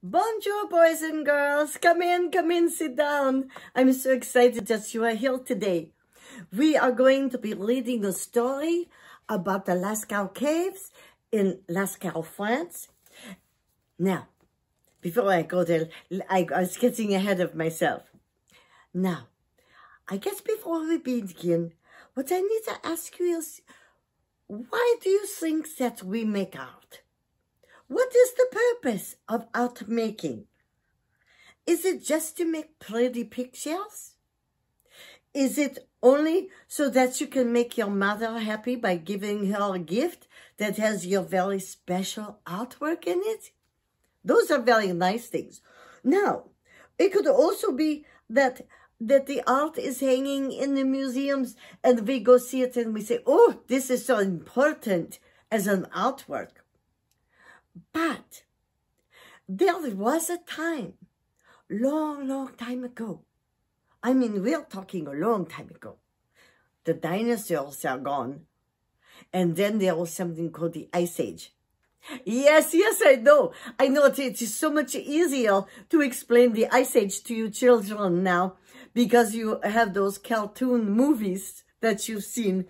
Bonjour, boys and girls. Come in, sit down. I'm so excited that you are here today. We are going to be reading a story about the Lascaux Caves in Lascaux, France. Now, before I go there, I was getting ahead of myself. Now, I guess before we begin, what I need to ask you is, why do you think that we make art? What is the purpose of art making? Is it just to make pretty pictures? Is it only so that you can make your mother happy by giving her a gift that has your very special artwork in it? Those are very nice things. Now, it could also be that the art is hanging in the museums and we go see it and we say, oh, this is so important as an artwork. But there was a time, long time ago. I mean, we're talking a long time ago. The dinosaurs are gone. And then there was something called the Ice Age. Yes, I know. I know it is so much easier to explain the Ice Age to you children now because you have those cartoon movies that you've seen.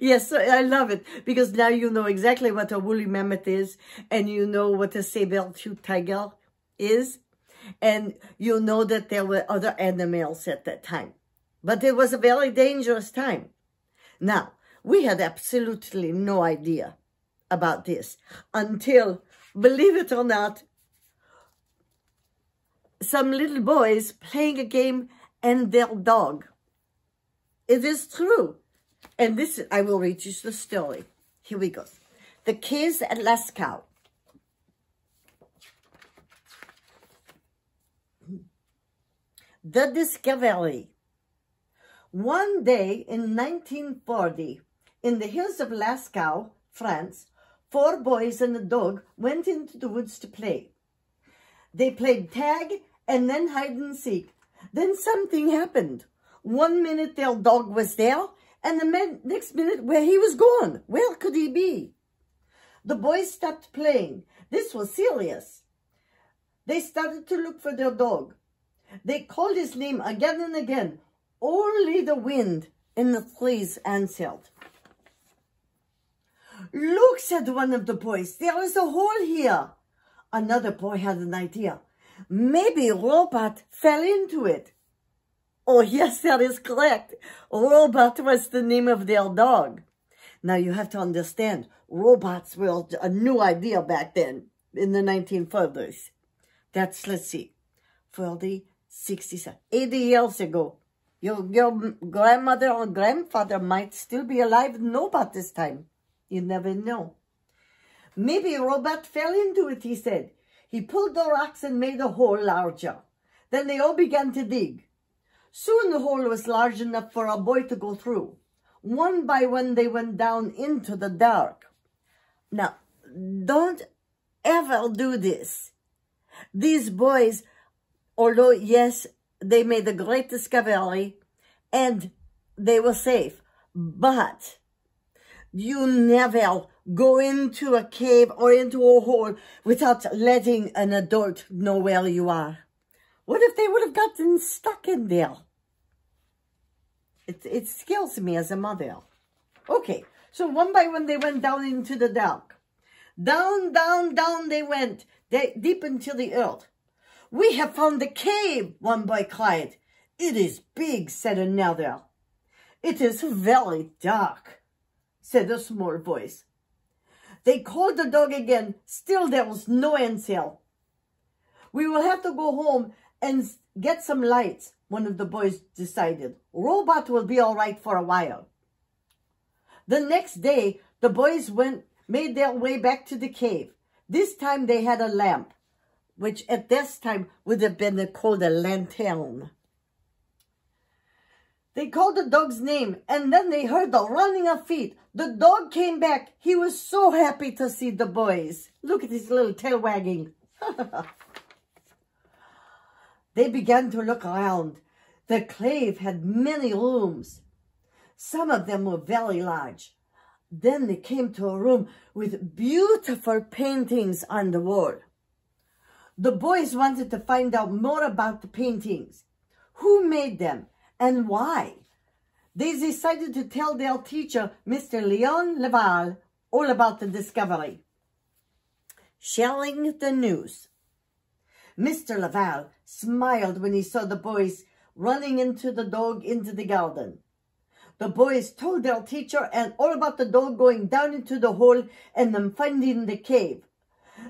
Yes, I love it because now you know exactly what a woolly mammoth is and you know what a saber-toothed tiger is and you know that there were other animals at that time. But it was a very dangerous time. Now, we had absolutely no idea about this until, believe it or not, some little boys playing a game and their dog. It is true. And this, I will read you the story. Here we go. The Caves at Lascaux. The Discovery. One day in 1940, in the hills of Lascaux, France, 4 boys and a dog went into the woods to play. They played tag and then hide and seek. Then something happened. 1 minute their dog was there, and the next minute, where he was gone. Where could he be? The boys stopped playing. This was serious. They started to look for their dog. They called his name again and again. Only the wind in the trees answered. Look, said one of the boys, there is a hole here. Another boy had an idea. Maybe Robot fell into it. Oh, yes, that is correct. Robot was the name of their dog. Now, you have to understand, robots were a new idea back then, in the 1940s. That's, let's see, 40, 60, 80 years ago. Your grandmother or grandfather might still be alive and know about this time. You never know. Maybe Robot fell into it, he said. He pulled the rocks and made the hole larger. Then they all began to dig. Soon the hole was large enough for a boy to go through. One by one, they went down into the dark. Now, don't ever do this. These boys, although, yes, they made a great discovery and they were safe, but you never go into a cave or into a hole without letting an adult know where you are. What if they would have gotten stuck in there? It scares me as a mother. Okay, so one by one they went down into the dark. Down they went, deep into the earth. We have found the cave, one boy cried. It is big, said another. It is very dark, said a small voice. They called the dog again. Still there was no answer. We will have to go home and get some lights, one of the boys decided. Robot will be all right for a while. The next day, the boys made their way back to the cave. This time they had a lamp, which at this time would have been called a lantern. They called the dog's name, and then they heard the running of feet. The dog came back. He was so happy to see the boys. Look at his little tail wagging. They began to look around. The cave had many rooms. Some of them were very large. Then they came to a room with beautiful paintings on the wall. The boys wanted to find out more about the paintings, who made them, and why. They decided to tell their teacher, Mr. Leon Laval, all about the discovery. Sharing the news. Mr. Laval smiled when he saw the boys running into the garden. The boys told their teacher and all about the dog going down into the hole and them finding the cave.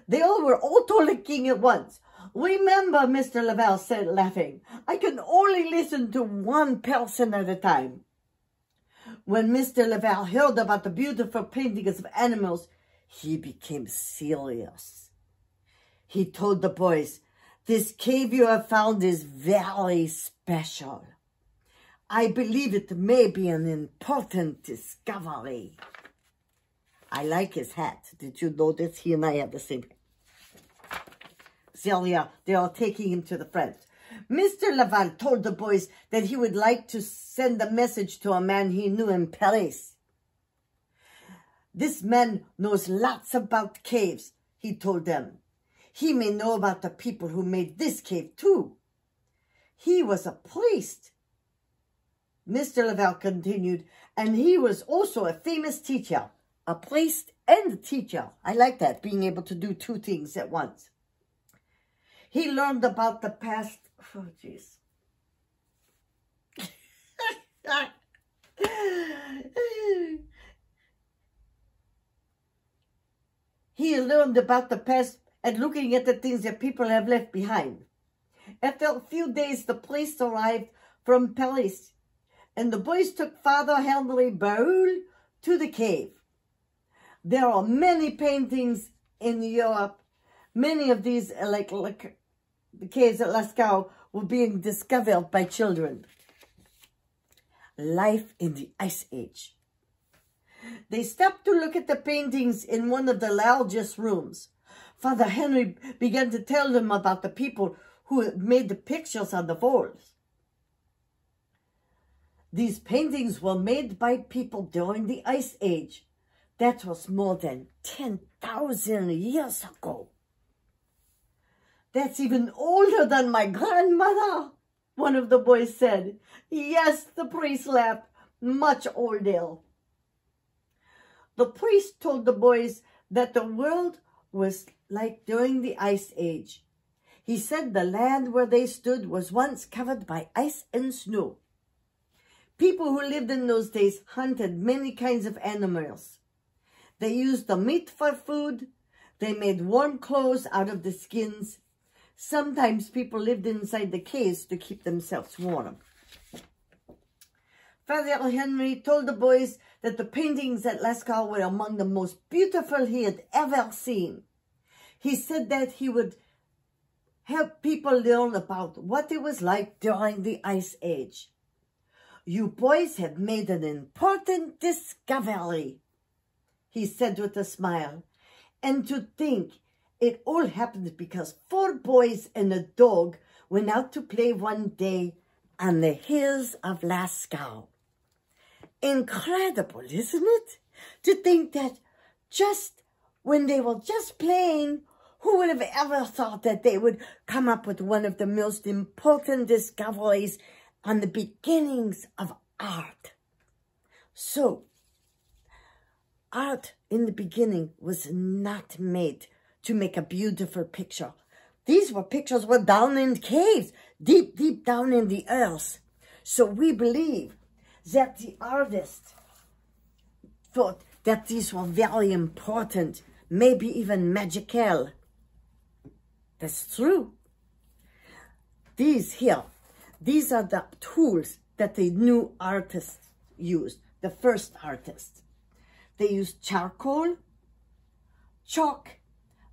They all were auto-licking at once. Remember, Mr. Laval said, laughing, I can only listen to one person at a time. When Mr. Laval heard about the beautiful paintings of animals, he became serious. He told the boys, this cave you have found is very special. I believe it may be an important discovery. I like his hat. Did you notice he and I have the same hat? Celia, they are taking him to the front. Mr. Laval told the boys that he would like to send a message to a man he knew in Paris. This man knows lots about caves, he told them. He may know about the people who made this cave too. He was a priest. Mr. Laval continued, and he was also a famous teacher, a priest and a teacher. I like that, being able to do two things at once. He learned about the past. Oh, jeez. He learned about the past and looking at the things that people have left behind. After a few days, the priest arrived from Paris, and the boys took Father Henry Baul to the cave. There are many paintings in Europe. Many of these, like the caves at Lascaux, were being discovered by children. Life in the Ice Age. They stopped to look at the paintings in one of the largest rooms. Father Henry began to tell them about the people who had made the pictures on the walls. These paintings were made by people during the Ice Age. That was more than 10,000 years ago. That's even older than my grandmother, one of the boys said. Yes, the priest laughed, much older. The priest told the boys that the world was like during the Ice Age. He said the land where they stood was once covered by ice and snow. People who lived in those days hunted many kinds of animals. They used the meat for food. They made warm clothes out of the skins. Sometimes people lived inside the caves to keep themselves warm. Father Henry told the boys that the paintings at Lascaux were among the most beautiful he had ever seen. He said that he would help people learn about what it was like during the Ice Age. You boys have made an important discovery, he said with a smile. And to think it all happened because 4 boys and a dog went out to play one day on the hills of Lascaux. Incredible, isn't it? To think that just when they were just playing, who would have ever thought that they would come up with one of the most important discoveries on the beginnings of art? So, art in the beginning was not made to make a beautiful picture. These pictures were down in caves, deep, deep down in the earth. So we believe that the artist thought that these were very important, maybe even magical. That's true. These are the tools that the new artists used, the first artists. They used charcoal, chalk,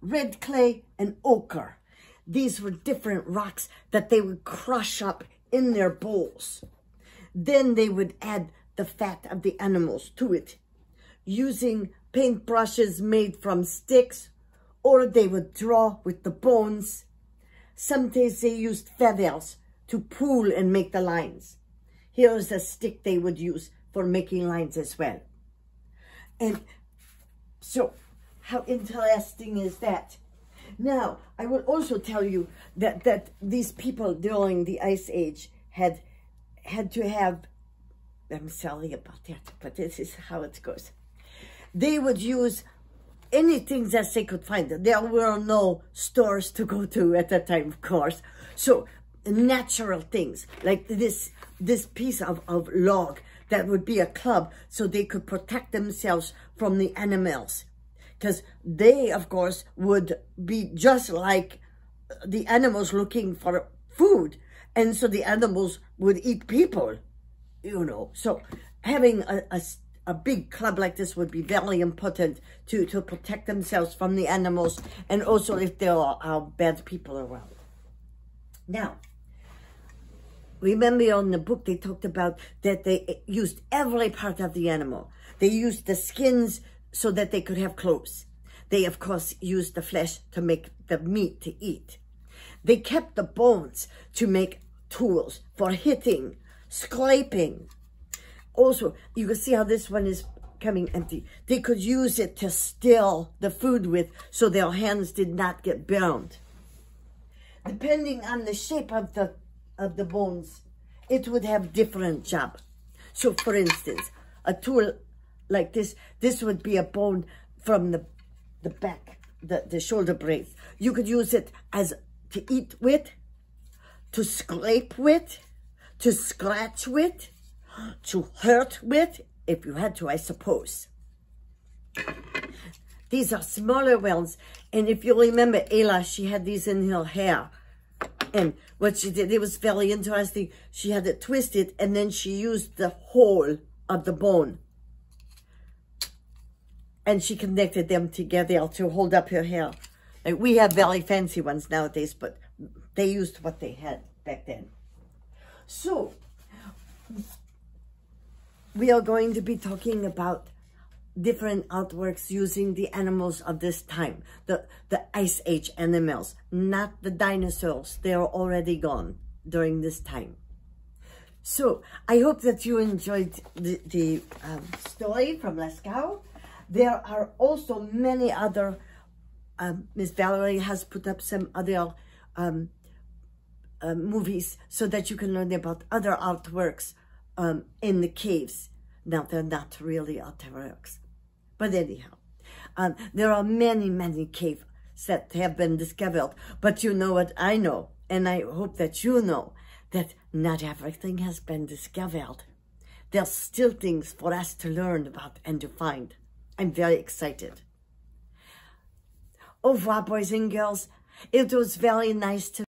red clay, and ochre. These were different rocks that they would crush up in their bowls. Then they would add the fat of the animals to it, using paintbrushes made from sticks, or they would draw with the bones. Sometimes they used feathers to pull and make the lines. Here's a stick they would use for making lines as well. And so, how interesting is that? Now, I will also tell you that these people during the Ice Age had to have, I'm sorry about that, but this is how it goes. They would use anything that they could find. There were no stores to go to at that time, of course. So natural things like this piece of log that would be a club, so they could protect themselves from the animals. Because they, of course, would be just like the animals looking for food. And so the animals would eat people, you know. So having a big club like this would be very important to protect themselves from the animals, and also if there are bad people around. Now, remember on the book they talked about that they used every part of the animal. They used the skins so that they could have clothes. They, of course, used the flesh to make the meat to eat. They kept the bones to make tools for hitting, scraping. Also, you can see how this one is coming empty. They could use it to stir the food with so their hands did not get burned. Depending on the shape of the bones, it would have different job. So, for instance, a tool like this would be a bone from the back, the shoulder blades. You could use it as to eat with, to scrape with, to scratch with, to hurt with, if you had to, I suppose. These are smaller ones, and if you remember Ella, she had these in her hair. And what she did, it was very interesting. She had it twisted, and then she used the hole of the bone. And she connected them together to hold up her hair. Like, we have very fancy ones nowadays, but they used what they had back then. So, we are going to be talking about different artworks using the animals of this time. The Ice Age animals, not the dinosaurs. They are already gone during this time. So, I hope that you enjoyed the story from Lascaux. There are also many other, Miss Valerie has put up some other movies so that you can learn about other artworks in the caves. Now, they're not really artworks, but anyhow, there are many, many caves that have been discovered, but you know what I know, and I hope that you know, that not everything has been discovered. There's still things for us to learn about and to find. I'm very excited. Au revoir, boys and girls. It was very nice to